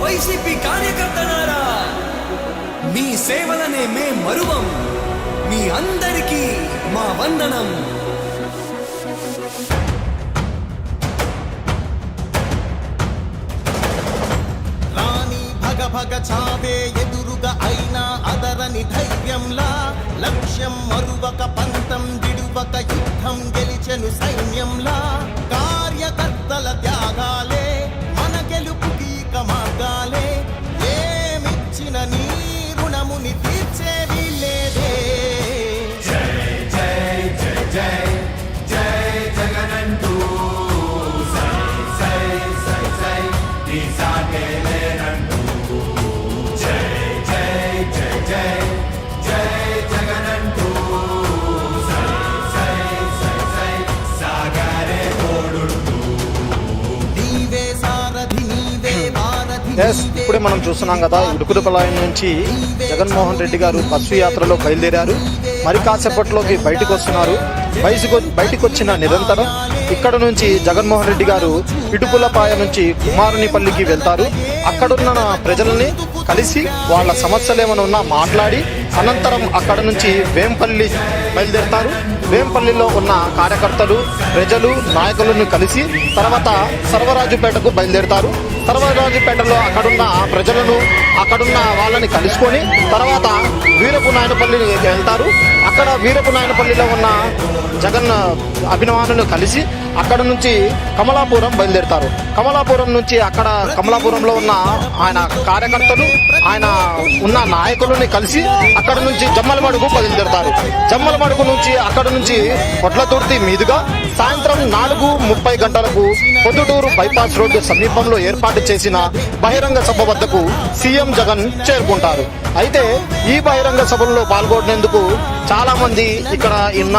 YCP కార్యకర్తలారా, మీ సేవలనే మే మరువం. మీ అందరికీ మా వందనం. భగ చావే ఎదురుగా అయినా అదరని ధైర్యంలా, లక్ష్యం మరువక పంతం విడువక యుద్ధం గెలిచెను సైన్యంలా. కార్యకర్తల త్యాగాలే మన గెలుపుకి మార్గాలే, ఏమిచ్చిన నీ రుణముని తీర్చేవి లేదే. జై జై జై జై జై జగనంటూ సై సై సై సై నీ సాగే లేనంటూ. ఇప్పుడే మనం చూస్తున్నాం కదా, ఉడుకుడుపలాయం నుంచి జగన్మోహన్ రెడ్డి గారు బస్సు యాత్రలో బయలుదేరారు. మరి కాసేపట్లోకి బయటకు వస్తున్నారు. బయటకు వచ్చిన నిరంతరం ఇక్కడ నుంచి జగన్మోహన్ రెడ్డి గారు ఇటుకులపాయ నుంచి కుమారునిపల్లికి వెళ్తారు. అక్కడున్న ప్రజల్ని కలిసి వాళ్ళ సమస్యలు ఏమైనా ఉన్నా మాట్లాడి అనంతరం అక్కడ నుంచి వేంపల్లి బయలుదేరుతారు. వేంపల్లిలో ఉన్న కార్యకర్తలు, ప్రజలు, నాయకులను కలిసి తర్వాత సర్వరాజుపేటకు బయలుదేరుతారు. సర్వరాజుపేటలో అక్కడున్న ప్రజలను, అక్కడున్న వాళ్ళని కలుసుకొని తర్వాత వీరపు నాయనపల్లికి వెళ్తారు. అక్కడ వీరపు నాయనపల్లిలో ఉన్న జగన్ అభిమానులను కలిసి అక్కడ నుంచి కమలాపురం బయలుదేరుతారు. కమలాపురం నుంచి అక్కడ కమలాపురంలో ఉన్న ఆయన కార్యకర్తలు, ఆయన ఉన్న నాయకులని కలిసి అక్కడ నుంచి జమ్మలమడుగు బయలుదేరుతారు. జమ్మలమడుగు నుంచి అక్కడ నుంచి కొట్లతుర్తి మీదుగా సాయంత్రం 4:30 గంటలకు పొద్దుటూరు బైపాస్ రోడ్డు సమీపంలో ఏర్పాటు చేసిన బహిరంగ సభ వద్దకు సీఎం జగన్ చేరుకుంటారు. అయితే ఈ బహిరంగ సభలో పాల్గొనేందుకు చాలా మంది ఇక్కడ ఉన్న